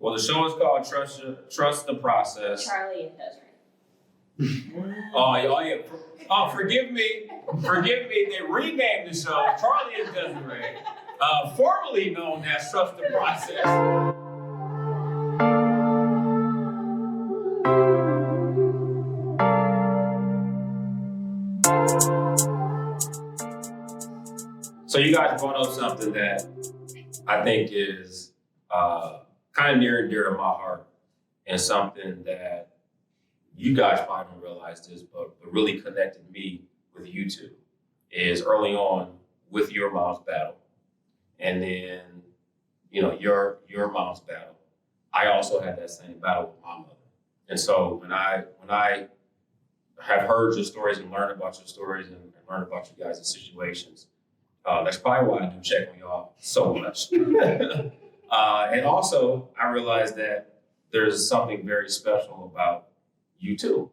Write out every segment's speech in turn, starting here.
Well, the show is called Trust the Process. Charlie and Desiree. Oh yeah. Oh, forgive me. They renamed the show Charlie and Desiree, formerly known as Trust the Process. So you guys brought up something that I think is kind of near and dear to my heart, and something that you guys probably don't realize this, but really connected me with you two, is early on with your mom's battle. And then, your mom's battle. I also had that same battle with my mother. And so when I have heard your stories and learned about your stories and learned about you guys' situations, that's probably why I do check on y'all so much. And also, I realized that there's something very special about you too.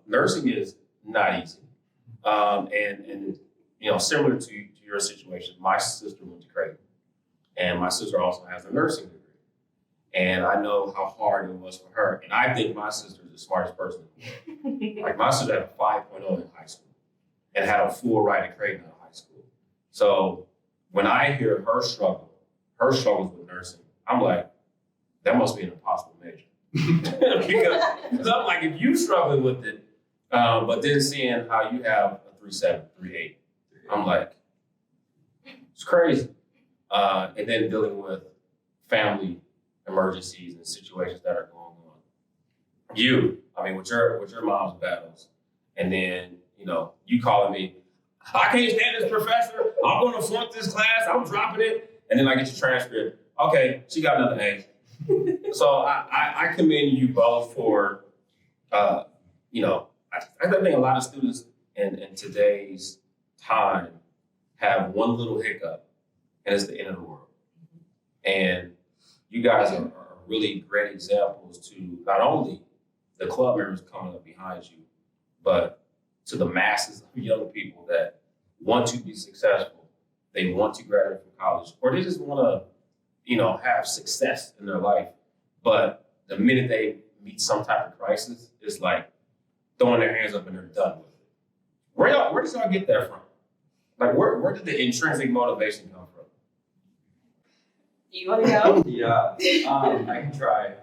Nursing is not easy. And similar to your situation, my sister went to Kearney, and my sister also has a nursing degree. And I know how hard it was for her. And I think my sister is the smartest person in the world. Like, my sister had a 5.0 in high school and had a full ride at Kearney out of high school. So when I hear her struggles with nursing, I'm like, that must be an impossible major. because I'm like, if you struggling with it, but then seeing how you have a 3.7, 3.8, I'm like, it's crazy. And then dealing with family emergencies and situations that are going on. With your mom's battles, and then, you calling me, I can't stand this professor, I'm going to flunk this class, I'm dropping it. And then I get your transcript. Okay, she got another A. So I commend you both for, I think a lot of students in today's time have one little hiccup, and it's the end of the world. And you guys are really great examples to not only the club members coming up behind you, but to the masses of young people that want to be successful. They want to graduate from college, or they just want to, have success in their life. But the minute they meet some type of crisis, it's like throwing their hands up and they're done with it. Where did y'all get that from? Like, where did the intrinsic motivation come from? You want to go? Yeah, I can try.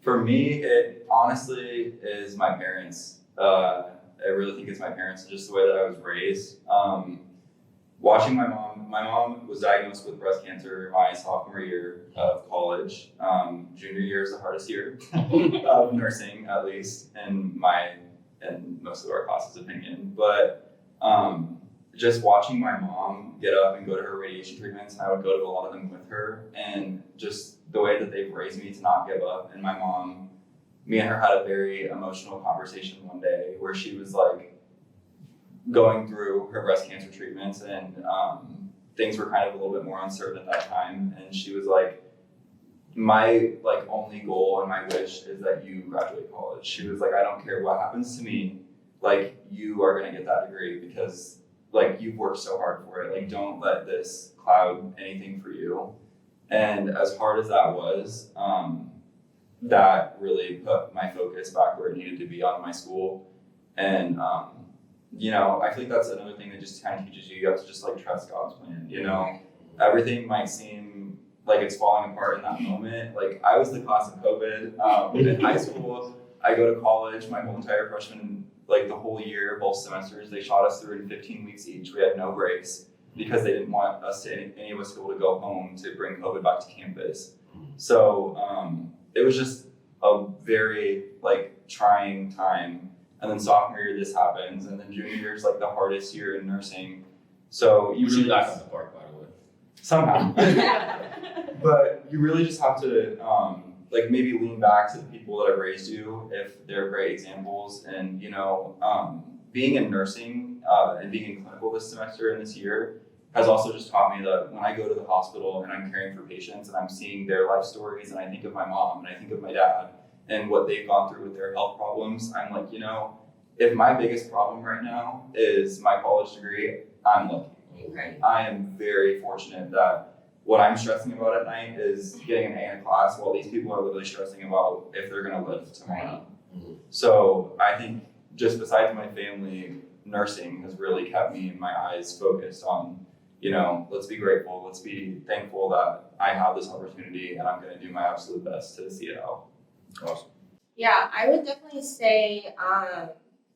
For me, it honestly is my parents. I really think it's my parents, just the way that I was raised. Watching my mom was diagnosed with breast cancer my sophomore year of college. Junior year is the hardest year of nursing, at least in most of our classes' opinion. But just watching my mom get up and go to her radiation treatments, and I would go to a lot of them with her, and just the way that they've raised me to not give up. And my mom, me and her had a very emotional conversation one day where she was like going through her breast cancer treatments, and things were kind of a little bit more uncertain at that time. And she was like, my only goal and my wish is that you graduate college. She was like, I don't care what happens to me, you are gonna get that degree because you've worked so hard for it. Don't let this cloud anything for you. And as hard as that was, that really put my focus back where it needed to be on my school. And I think that's another thing that just kind of teaches you have to just trust God's plan. Everything might seem like it's falling apart in that moment. I was the class of COVID in high school. I go to college, my whole entire freshman, the whole year, both semesters, they shot us through in 15 weeks each. We had no breaks because they didn't want us any of us to be able to go home to bring COVID back to campus. So it was just a very trying time. And then sophomore year, this happens, and then junior year is the hardest year in nursing. So you really knock on the park, by the way. Somehow. But you really just have to maybe lean back to the people that have raised you if they're great examples. And being in nursing and being in clinical this semester and this year has also just taught me that when I go to the hospital and I'm caring for patients and I'm seeing their life stories, and I think of my mom and I think of my dad and what they've gone through with their health problems, I'm like, if my biggest problem right now is my college degree, I'm lucky. Right. I am very fortunate that what I'm stressing about at night is getting an A in a class, while these people are literally stressing about if they're gonna live tomorrow. Mhm. So I think just besides my family, nursing has really kept me and my eyes focused on, let's be grateful, let's be thankful that I have this opportunity and I'm gonna do my absolute best to see it out. Awesome. Yeah, I would definitely say,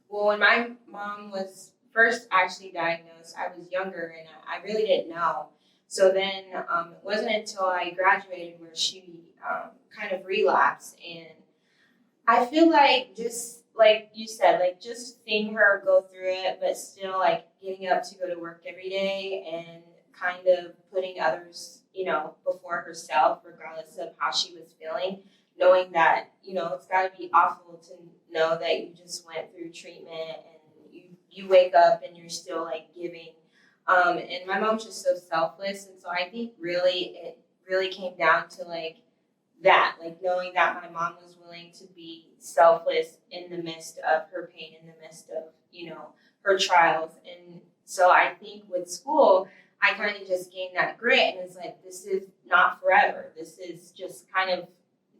well, when my mom was first actually diagnosed, I was younger and I really didn't know. So then it wasn't until I graduated where she kind of relapsed. And I feel like, just like you said, like just seeing her go through it, but still like getting up to go to work every day and kind of putting others, before herself, regardless of how she was feeling, knowing that, it's got to be awful to know that you just went through treatment and you wake up and you're still like giving. And my mom's just so selfless. And so I think it really came down to like that, like knowing that my mom was willing to be selfless in the midst of her pain, in the midst of, her trials. And so I think with school, I kind of just gained that grit and it's like, this is not forever. This is just kind of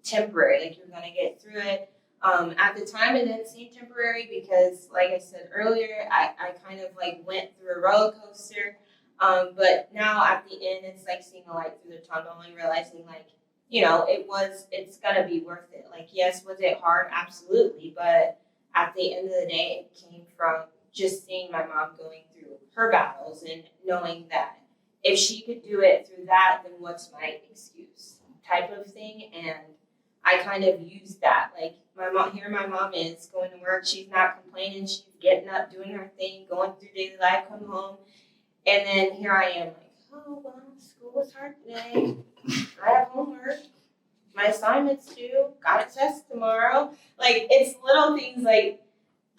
temporary. Like you're going to get through it. At the time, it didn't seem temporary because, like I said earlier, I kind of like went through a roller coaster. But now at the end, it's like seeing a light through the tunnel and realizing like, it's going to be worth it. Like, yes, was it hard? Absolutely. But at the end of the day, it came from just seeing my mom going through her battles and knowing that if she could do it through that, then what's my excuse type of thing. And I kind of used that. Like my mom is going to work. She's not complaining. She's getting up, doing her thing, going through daily life, come home. And then here I am like, oh, well, school was hard today. I have homework. My assignment's due. Got a test tomorrow. Like it's little things like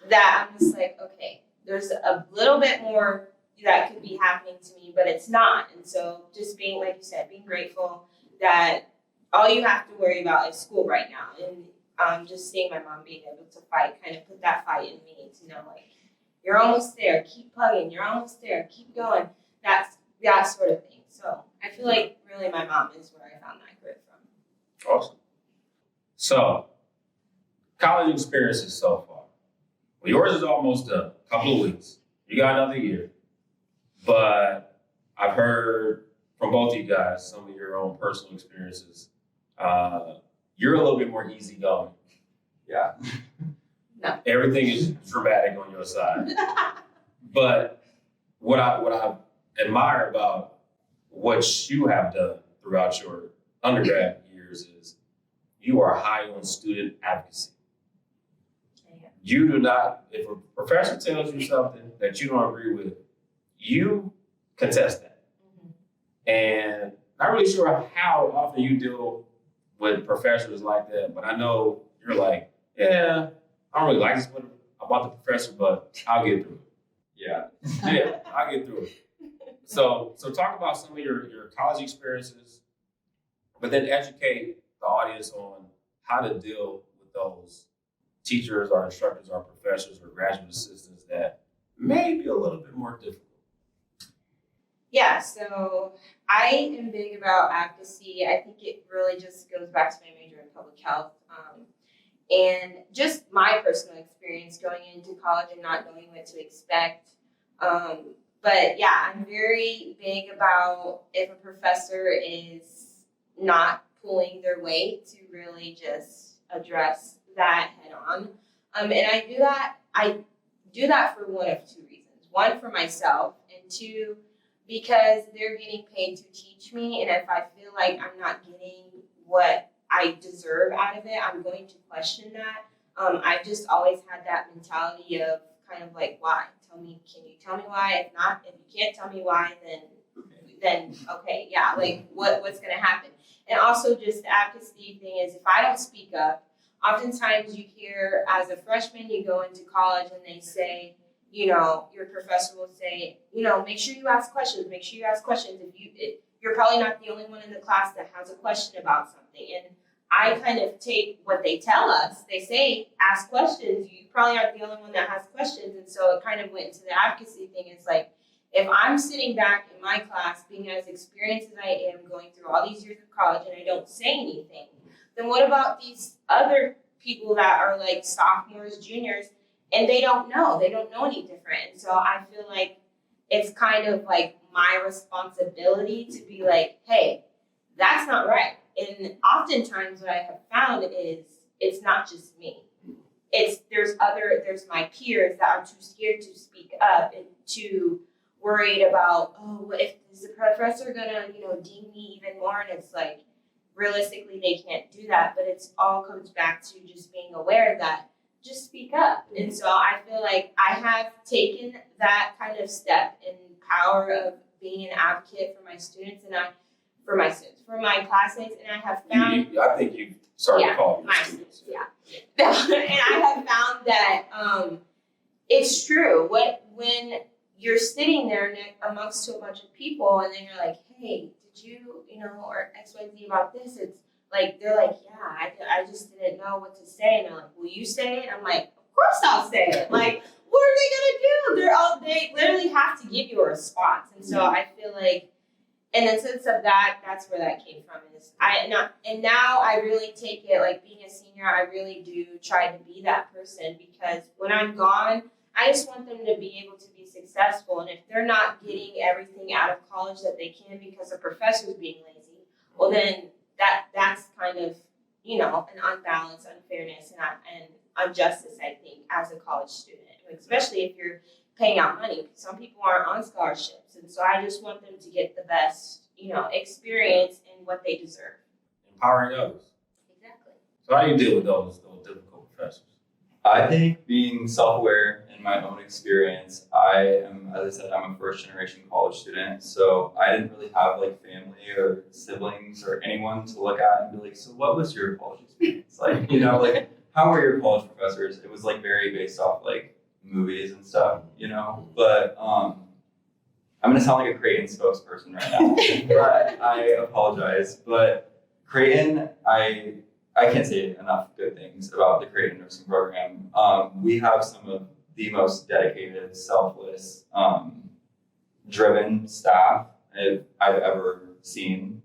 that. I'm just like, okay, there's a little bit more that could be happening to me, but it's not. And so just being, like you said, being grateful that all you have to worry about is school right now. And just seeing my mom being able to fight, kind of put that fight in me to know, like, you're almost there, keep plugging, you're almost there, keep going. That's that sort of thing. So I feel like really my mom is where I found that grit from. Awesome. So, college experiences so far. Well, yours is almost done, a couple of weeks. You got another year. But I've heard from both of you guys some of your own personal experiences. You're a little bit more easygoing. Yeah. No. Everything is dramatic on your side. But what I admire about what you have done throughout your undergrad years is you are high on student advocacy. Yeah. You do not, if a professor tells you something that you don't agree with, you contest that. Mm-hmm. And not really sure how often you deal with professors like that, but I know you're like, yeah, I don't really like this about the professor, but I'll get through it. Yeah. Yeah, I'll get through it. So talk about some of your college experiences, but then educate the audience on how to deal with those teachers or instructors or professors or graduate assistants that may be a little bit more difficult. Yeah, so I am big about advocacy. I think it really just goes back to my major in public health. And just my personal experience going into college and not knowing what to expect. But yeah, I'm very big about if a professor is not pulling their weight to really just address that head on. And I do that for one of two reasons. One, for myself, and two, because they're getting paid to teach me. And if I feel like I'm not getting what I deserve out of it, I'm going to question that. I've just always had that mentality of kind of like, why? Can you tell me why? If not, if you can't tell me why, then okay, yeah, like what's gonna happen? And also just the advocacy thing is if I don't speak up, oftentimes you hear as a freshman, you go into college and they say, your professor will say, make sure you ask questions, you're probably not the only one in the class that has a question about something. And I kind of take what they tell us. They say, ask questions. You probably aren't the only one that has questions. And so it kind of went into the advocacy thing. It's like, if I'm sitting back in my class being as experienced as I am going through all these years of college and I don't say anything, then what about these other people that are like sophomores, juniors, and they don't know any different. And so I feel like it's kind of like my responsibility to be like, hey, that's not right. And oftentimes what I have found is it's not just me. There's my peers that are too scared to speak up and too worried about, oh, is the professor gonna, deem me even more? And it's like, realistically, they can't do that, but it's all comes back to just being aware that just speak up. And so I feel like I have taken that kind of step in power of being an advocate for my students for my classmates, and I have found I think you started to call my your students. yeah. And I have found that it's true. When you're sitting there amongst a bunch of people, and then you're like, hey, did you, or XYZ about this? It's like, they're like, yeah, I just didn't know what to say. And they're like, will you say it? I'm like, of course I'll say it. Like, what are they gonna do? They literally have to give you a response. And so I feel like, in the sense of that, that's where that came from. And now I really take it, like being a senior, I really do try to be that person, because when I'm gone, I just want them to be able to be successful. And if they're not getting everything out of college that they can because a professor's being lazy, well then that's kind of, an unbalanced unfairness and injustice, I think, as a college student, especially if you're paying out money. Some people aren't on scholarships, and so I just want them to get the best, experience in what they deserve. Empowering others. Exactly. So how do you deal with those difficult professors? I think being self-aware in my own experience, I am, as I said, I'm a first-generation college student, so I didn't really have like family or siblings or anyone to look at and be like, so what was your college experience? Like, like how were your college professors? It was like very based off like movies and stuff, but I'm gonna sound like a Creighton spokesperson right now, but I apologize. But Creighton, I can't say enough good things about the Creighton nursing program. We have some of the most dedicated, selfless, driven staff I've ever seen.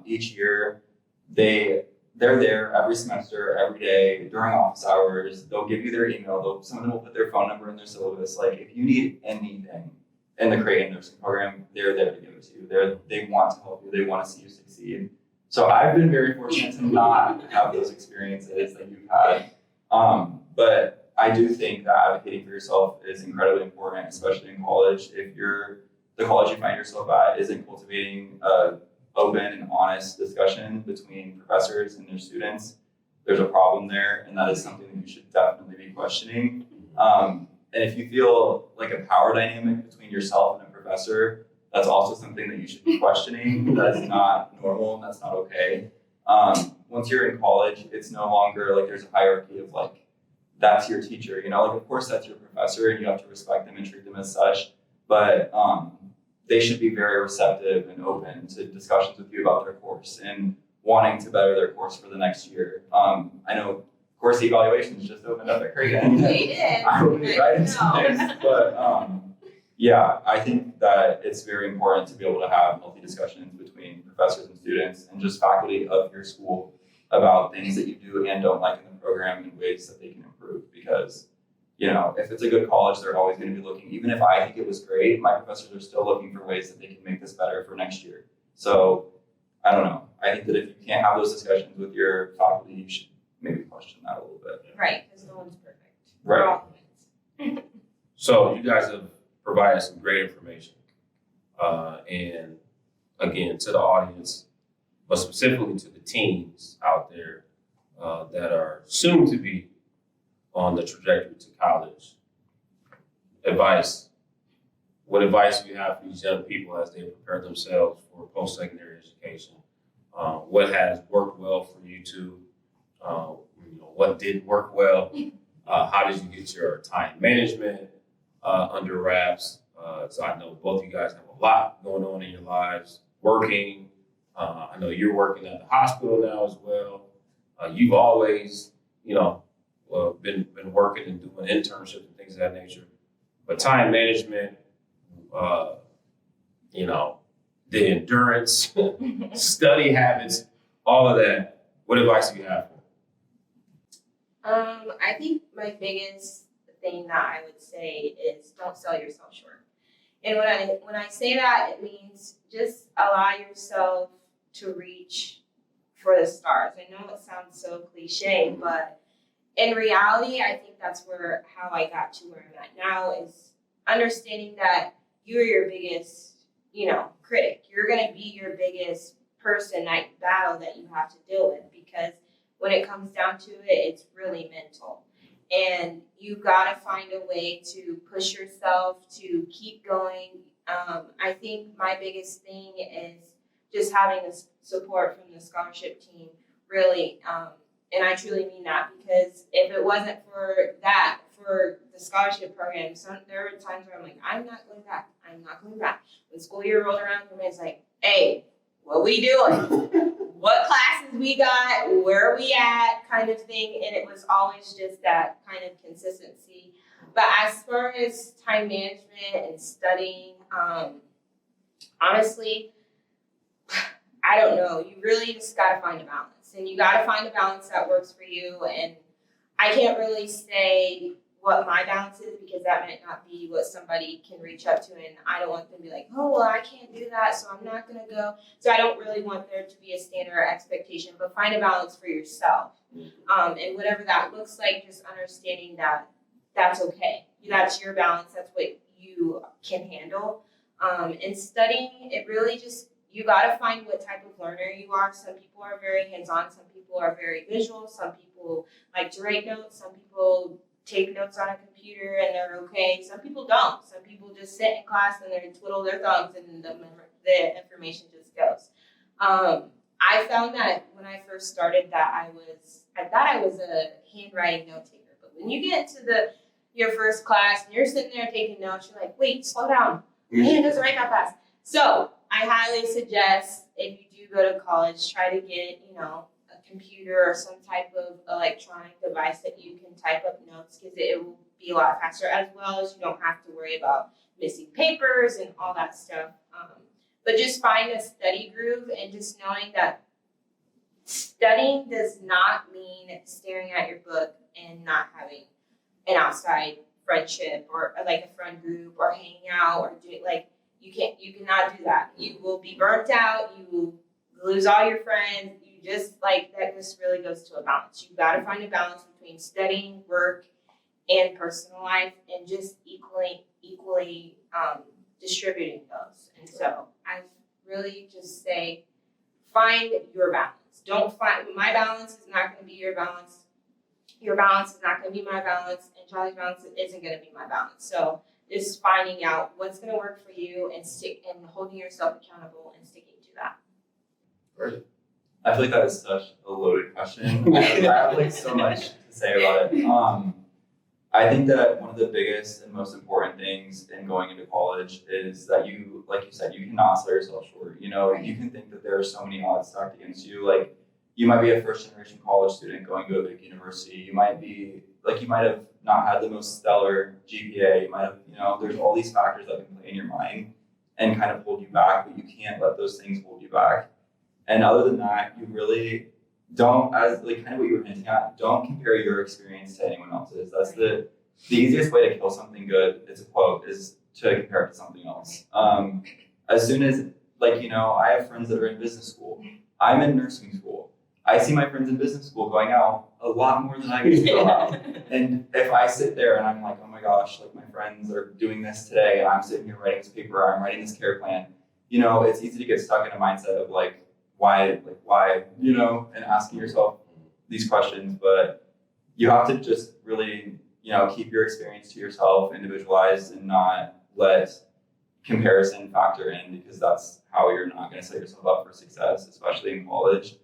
Each year, they're there every semester, every day, during office hours. They'll give you their email. Some of them will put their phone number in their syllabus. Like, if you need anything in the Creighton nursing program, they're there to give it to you. They want to help you. They want to see you succeed. So I've been very fortunate to not have those experiences that you've had. But I do think that advocating for yourself is incredibly important, especially in college. If the college you find yourself at isn't cultivating a open and honest discussion between professors and their students, there's a problem there, and that is something that you should definitely be questioning. And if you feel like a power dynamic between yourself and a professor, that's also something that you should be questioning. That's not normal, and that's not okay. Once you're in college, it's no longer like there's a hierarchy of like, that's your teacher, of course that's your professor and you have to respect them and treat them as such, but they should be very receptive and open to discussions with you about their course and wanting to better their course for the next year. I know course evaluations just opened up at Creighton. They did. I will be right into this, but yeah, I think that it's very important to be able to have healthy discussions between professors and students and just faculty of your school about things that you do and don't like in the program and ways that they can improve. Because, if it's a good college, they're always going to be looking. Even if I think it was great, my professors are still looking for ways that they can make this better for next year. So, I don't know. I think that if you can't have those discussions with your faculty, you should maybe question that a little bit. Right, because no one's perfect. Right. We're all humans. So you guys have provided some great information. And again, to the audience, but specifically to the teens out there that are soon to be on the trajectory to college. What advice do you have for these young people as they prepare themselves for post-secondary education? What has worked well for you two? What didn't work well? How did you get your time management under wraps? So I know both of you guys have a lot going on in your lives, working. I know you're working at the hospital now as well. You've always, been working and doing internships and things of that nature. But time management, the endurance, study habits, all of that. What advice do you have for them? I think my biggest thing that I would say is don't sell yourself short. And when I say that, it means just allow yourself to reach for the stars. I know it sounds so cliche, but in reality, I think that's how I got to where I'm at now is understanding that you're your biggest, critic. You're going to be your biggest person, that battle that you have to deal with, because when it comes down to it, it's really mental. And you've got to find a way to push yourself to keep going. I think my biggest thing is just having the support from the scholarship team, really. And I truly mean that, because if it wasn't for the scholarship program, there were times where I'm like, I'm not going back. When school year rolled around for me, it's like, hey, what we doing? What classes we got? Where are we at? Kind of thing. And it was always just that kind of consistency. But as far as time management and studying, honestly, I don't know. You really just got to find a balance. And you got to find a balance that works for you. And I can't really say what my balance is, because that might not be what somebody can reach up to. And I don't want them to be like, oh, well, I can't do that, so I'm not going to go. So I don't really want there to be a standard or expectation, but find a balance for yourself. And whatever that looks like, just understanding that that's okay. That's your balance. That's what you can handle. And studying, it really just, you got to find what type of learner you are. Some people are very hands-on. Some people are very visual. Some people like to write notes. Some people take notes on a computer and they're okay. Some people don't. Some people just sit in class and they twiddle their thumbs and the information just goes. I found that when I first started that I thought I was a handwriting note taker. But when you get to your first class and you're sitting there taking notes, you're like, wait, slow down. My hand doesn't write that fast. So I highly suggest, if you do go to college, try to get, a computer or some type of electronic device that you can type up notes, because it will be a lot faster, as well as you don't have to worry about missing papers and all that stuff. But just find a study groove, and just knowing that studying does not mean staring at your book and not having an outside friendship or like a friend group or hanging out or doing you cannot do that. You will be burnt out. You will lose all your friends. That just really goes to a balance. You've got to find a balance between studying, work, and personal life, and just equally distributing those. And so I really just say, find your balance. Don't find, my balance is not going to be your balance. Your balance is not going to be my balance, and Charlie's balance isn't going to be my balance. So just finding out what's going to work for you and holding yourself accountable and sticking to that. Great. I feel like that is such a loaded question. I have so much to say about it. I think that one of the biggest and most important things in going into college is that you, like you said, you cannot sell yourself short. You can think that there are so many odds stacked against you. Like, you might be a first generation college student going to a big university. You might have not had the most stellar GPA. You might have, there's all these factors that can play in your mind and kind of hold you back, but you can't let those things hold you back. And other than that, you really don't, as kind of what you were hinting at, don't compare your experience to anyone else's. That's the easiest way to kill something good, it's a quote, is to compare it to something else. As soon as, I have friends that are in business school. I'm in nursing school. I see my friends in business school going out a lot more than I used to go out. And if I sit there and I'm like, oh my gosh, my friends are doing this today, and I'm sitting here writing this paper, I'm writing this care plan, it's easy to get stuck in a mindset of why, and asking yourself these questions. But you have to just really, keep your experience to yourself, individualized, and not let comparison factor in, because that's how you're not going to set yourself up for success, especially in college.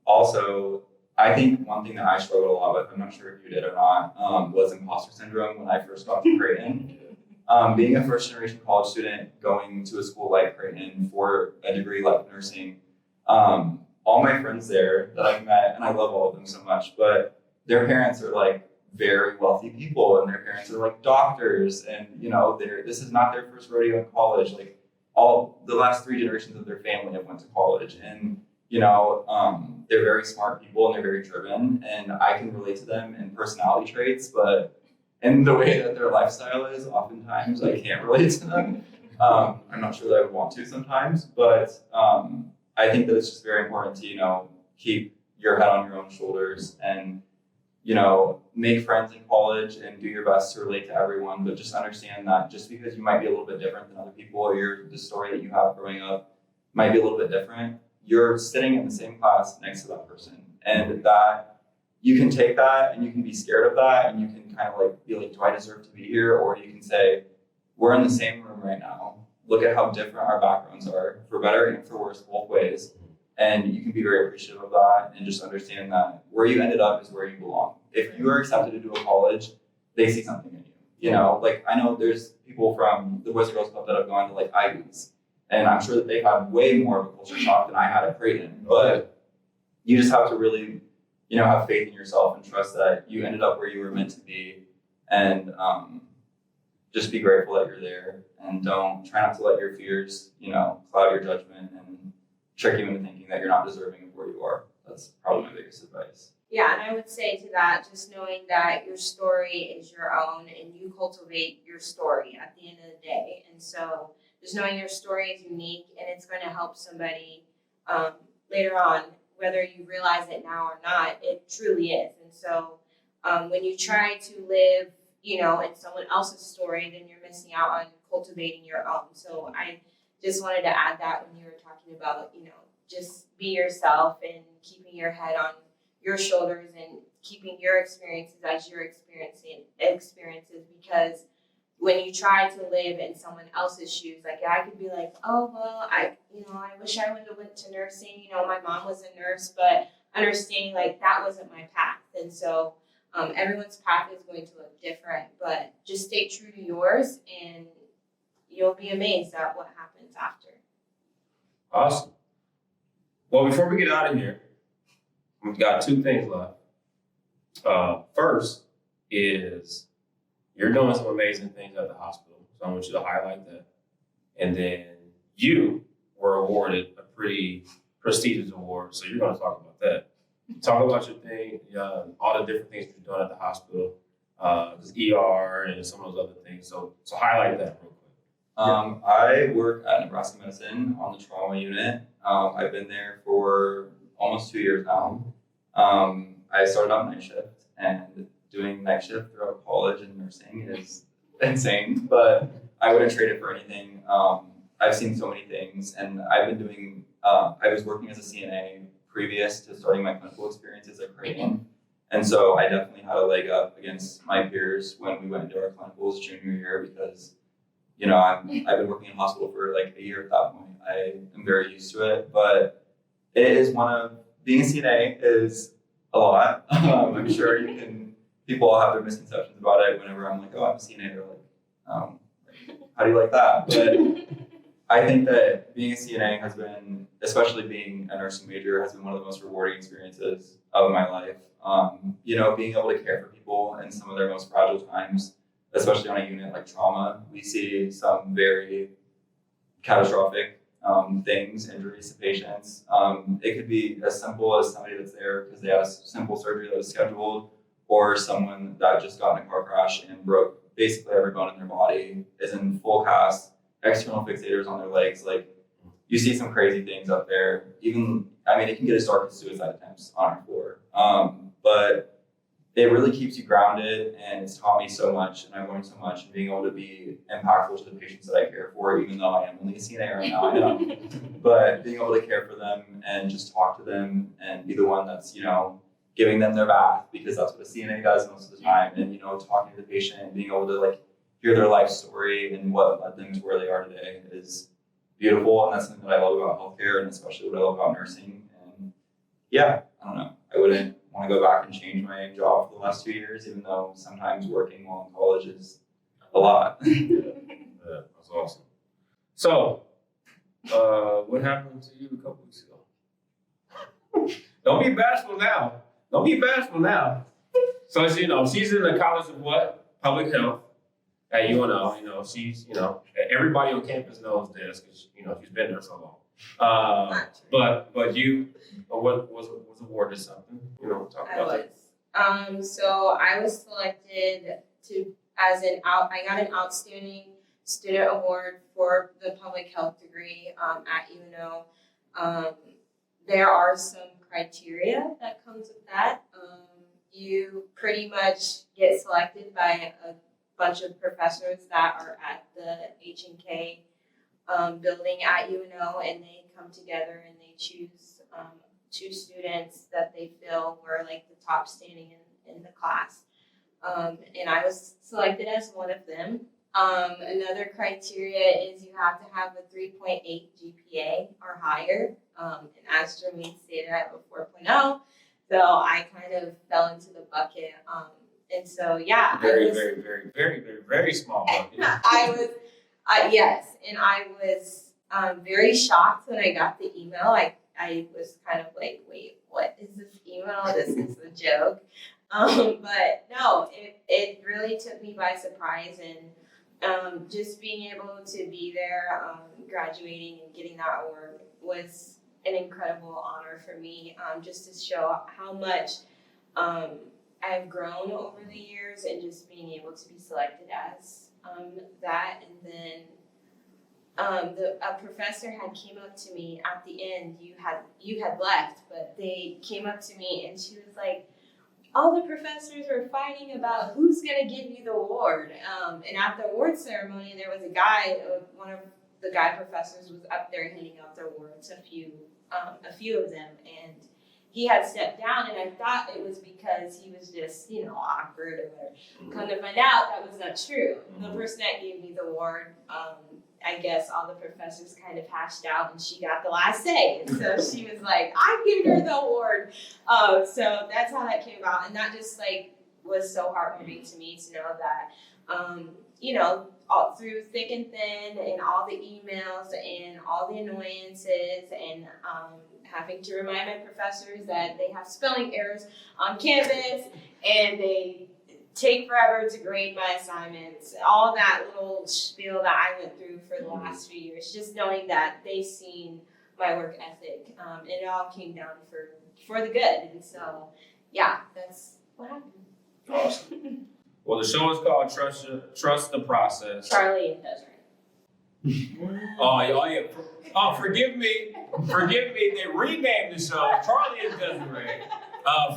Also, I think one thing that I struggled a lot with, I'm not sure if you did or not, was imposter syndrome when I first got to Creighton. Being a first generation college student, going to a school like Creighton for a degree like nursing, all my friends there that I've met, and I love all of them so much, but their parents are very wealthy people, and their parents are doctors, and this is not their first rodeo in college. all the last 3 generations of their family have went to college, and they're very smart people and they're very driven, and I can relate to them in personality traits, but in the way that their lifestyle is, oftentimes I can't relate to them. I'm not sure that I would want to sometimes, but I think that it's just very important to, keep your head on your own shoulders and, make friends in college and do your best to relate to everyone, but just understand that just because you might be a little bit different than other people, or the story that you have growing up might be a little bit different, you're sitting in the same class next to that person. And that you can take that and you can be scared of that and you can kind of like be like, do I deserve to be here? Or you can say, we're in the same room right now. Look at how different our backgrounds are, for better and for worse, both ways. And you can be very appreciative of that and just understand that where you ended up is where you belong. If you are accepted into a college, they see something in you. Like I know there's people from the Boys and Girls Club that have gone to like Ivies, and I'm sure that they've had way more of a culture shock than I had at Creighton. But you just have to really, have faith in yourself and trust that you ended up where you were meant to be, and just be grateful that you're there, and try not to let your fears, cloud your judgment and trick you into thinking that you're not deserving of where you are. That's probably my biggest advice. Yeah, and I would say to that, just knowing that your story is your own and you cultivate your story at the end of the day. And so just knowing your story is unique and it's going to help somebody later on, whether you realize it now or not, it truly is. And so when you try to live, in someone else's story, then you're missing out on cultivating your own. So I just wanted to add that when you were talking about, just be yourself and keeping your head on your shoulders and keeping your experiences as your experiences, because when you try to live in someone else's shoes, like I could be like, oh, well, I wish I would have went to nursing. My mom was a nurse, but understanding like that wasn't my path. And so everyone's path is going to look different, but just stay true to yours and you'll be amazed at what happens after. Awesome. Well, before we get out of here, we've got 2 things left. First is you're doing some amazing things at the hospital, so I want you to highlight that. And then you were awarded a pretty prestigious award, so you're going to talk about that. Talk about your thing, all the different things you're doing at the hospital, ER and some of those other things. So highlight that real quick. I work at Nebraska Medicine on the trauma unit. I've been there for almost 2 years now. I started out night shift, and doing night shift throughout college and nursing is insane, but I wouldn't trade it for anything. I've seen so many things, and I've been doing, I was working as a CNA previous to starting my clinical experiences at Creighton. And so I definitely had a leg up against my peers when we went into our clinicals junior year because, I've been working in hospital for like a year at that point. I am very used to it, but it is being a CNA is a lot. I'm sure people all have their misconceptions about it. Whenever I'm like, oh, I'm a CNA, they're like, how do you like that? But I think that being a CNA has been, especially being a nursing major, has been one of the most rewarding experiences of my life. Being able to care for people in some of their most fragile times, especially on a unit like trauma, we see some very catastrophic things, injuries to patients. It could be as simple as somebody that's there because they had a simple surgery that was scheduled, or someone that just got in a car crash and broke basically every bone in their body, is in full cast, external fixators on their legs. Like, you see some crazy things up there. It can get as dark as suicide attempts on our floor. But it really keeps you grounded, and it's taught me so much, and I've learned so much, and being able to be impactful to the patients that I care for, even though I am only a CNA right now, I know. But being able to care for them and just talk to them and be the one that's, giving them their bath, because that's what a CNA does most of the time, and, talking to the patient and being able to hear their life story and what led them to where they are today is beautiful. And that's something that I love about healthcare, and especially what I love about nursing. And yeah, I don't know, I wouldn't want to go back and change my job for the last 2 years, even though sometimes working while in college is a lot. Yeah, that's awesome. So, what happened to you a couple weeks ago? Don't be bashful now. So, she's in the College of what? Public Health. at UNO. She's, everybody on campus knows this because, she's been there so long. But you, what was awarded something, talk about that. So I was selected I got an outstanding student award for the public health degree at UNO. There are some criteria that comes with that. You pretty much get selected by a bunch of professors that are at the H&K building at UNO, and they come together and they choose 2 students that they feel were like the top standing in the class. And I was selected as one of them. Another criteria is you have to have a 3.8 GPA or higher. And as Jermaine stated, I have a 4.0. So I kind of fell into the bucket. And so, yeah. Very, very, very, very, very, very small bucket. Yes. And I was very shocked when I got the email. I was kind of like, wait, what is this email? This is a joke. But no, it really took me by surprise, and just being able to be there, graduating and getting that award was an incredible honor for me, just to show how much I've grown over the years, and just being able to be selected as that. And then a professor had came up to me at the end. You had left, but they came up to me and she was like, all the professors were fighting about who's going to give you the award. And at the award ceremony, there was a guy, one of the guy professors was up there handing out the awards, a few of them. And he had stepped down, and I thought it was because he was just, awkward or whatever. Come to find out, that was not true. The person that gave me the award, I guess all the professors kind of hashed out, and she got the last say. And so she was like, I'm giving her the award. So that's how that came about. And that just was so heartwarming to me to know that, all through thick and thin, and all the emails and all the annoyances, and having to remind my professors that they have spelling errors on campus, and they take forever to grade my assignments, all that little spiel that I went through for the last few years, just knowing that they've seen my work ethic, and it all came down for the good. And so, yeah, that's what happened. Awesome. Well, the show is called Trust the Process. Charlie and Desiree. Oh, yeah. Oh, forgive me. They renamed the show Charlie and Desiree,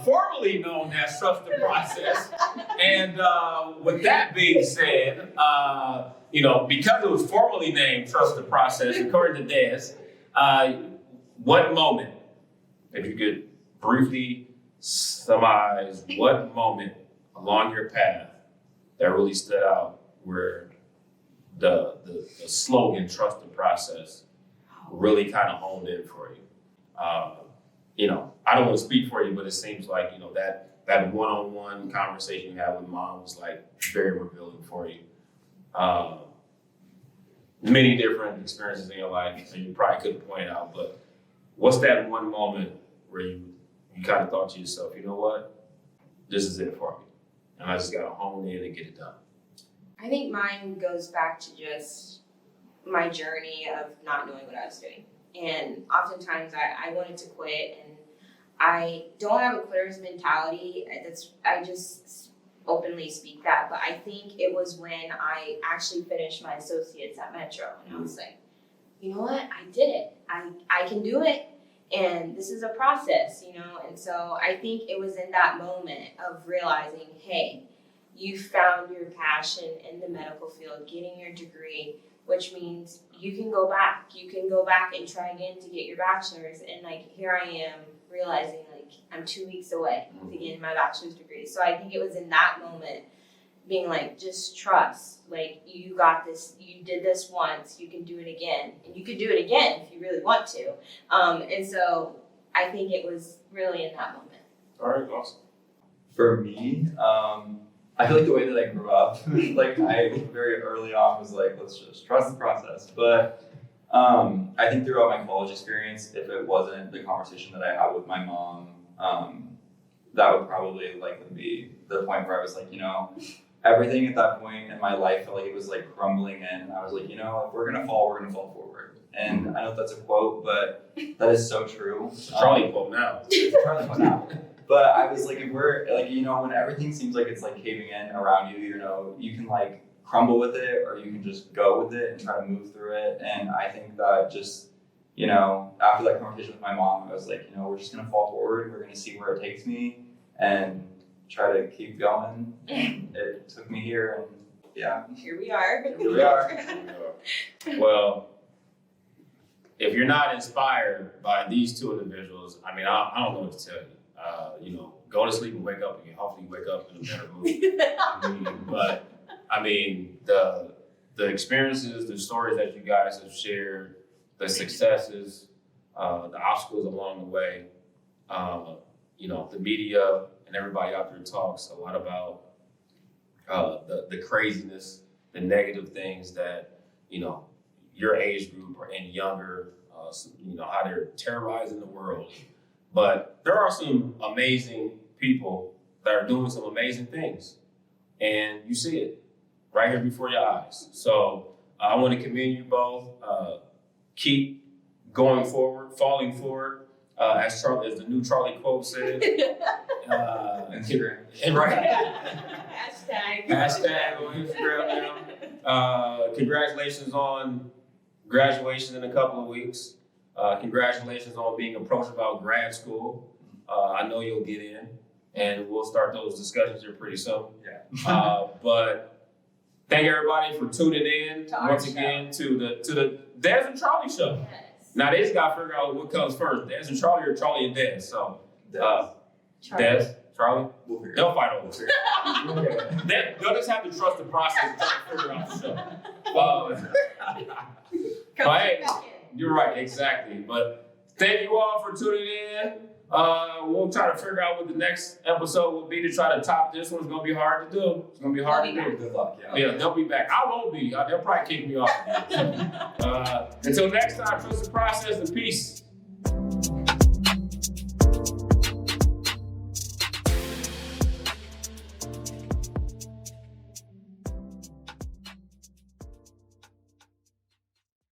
formerly known as Trust the Process. And with that being said, because it was formerly named Trust the Process, according to Des, what moment, if you could briefly surmise, what moment along your path that really stood out where the slogan Trust the Process really kind of honed in for you? I don't want to speak for you, but it seems like, that one-on-one conversation you had with Mom was very revealing for you. Many different experiences in your life, and you probably couldn't point out, but what's that one moment where you kind of thought to yourself, you know what, this is it for me, and I just got to hone in and get it done? I think mine goes back to just my journey of not knowing what I was doing. And oftentimes I wanted to quit, and I don't have a quitter's mentality. I just openly speak that, but I think it was when I actually finished my associates at Metro, and I was like, you know what, I did it. I can do it, and this is a process, and so I think it was in that moment of realizing, hey, you found your passion in the medical field, getting your degree, which means you can go back. You can go back and try again to get your bachelor's. And here I am realizing I'm 2 weeks away to getting my bachelor's degree. So I think it was in that moment being just trust. You got this. You did this once. You can do it again. And you could do it again if you really want to. And so I think it was really in that moment. All right, awesome. For me, I feel like the way that I grew up, I very early on was let's just trust the process. But I think throughout my college experience, if it wasn't the conversation that I had with my mom, that would probably likely be the point where I was everything at that point in my life felt like it was like crumbling in. And I was like, you know, if we're gonna fall forward. And I know that's a quote, but that is so true. Charlie quote now. Charlie quote now. But I was like, if we're like, you know, when everything seems like it's like caving in around you, you know, you can like crumble with it, or you can just go with it and try to move through it. And I think that just, you know, after that conversation with my mom, I was like, you know, we're just gonna fall forward. We're gonna see where it takes me and try to keep going. And it took me here, and yeah, Here we are. here we are. Well, if you're not inspired by these two individuals, I mean, I don't know what to tell you. You know, go to sleep and wake up again. Hopefully you wake up in a better mood. But I mean, the experiences, the stories that you guys have shared, the successes, the obstacles along the way, you know, the media and everybody out there talks a lot about the craziness, the negative things that, you know, your age group or any younger, you know, how they're terrorizing the world. But there are some amazing people that are doing some amazing things, and you see it right here before your eyes. So I want to commend you both. Keep going forward, falling forward, as the new Charlie quote said. Instagram. Right. Hashtag. On Instagram now. Congratulations on graduation in a couple of weeks. Congratulations on being approached about grad school. I know you'll get in, and we'll start those discussions here pretty soon. Yeah. But thank everybody for tuning in To our once show. again to the Des and Charlie show. Yes. Now they just got to figure out what comes first, Des and Charlie or Charlie and Des. So Des, Charlie, We'll figure it they'll fight over it. They'll just have to trust the process and try to figure out the show. But hey, you're right, exactly. But thank you all for tuning in. We'll try to figure out what the next episode will be to try to top this one. It's gonna be hard to do. It's gonna be hard to do. Good luck. Yeah. Yeah, they'll be back. I won't be. They'll probably kick me off. Until next time, trust the process and peace.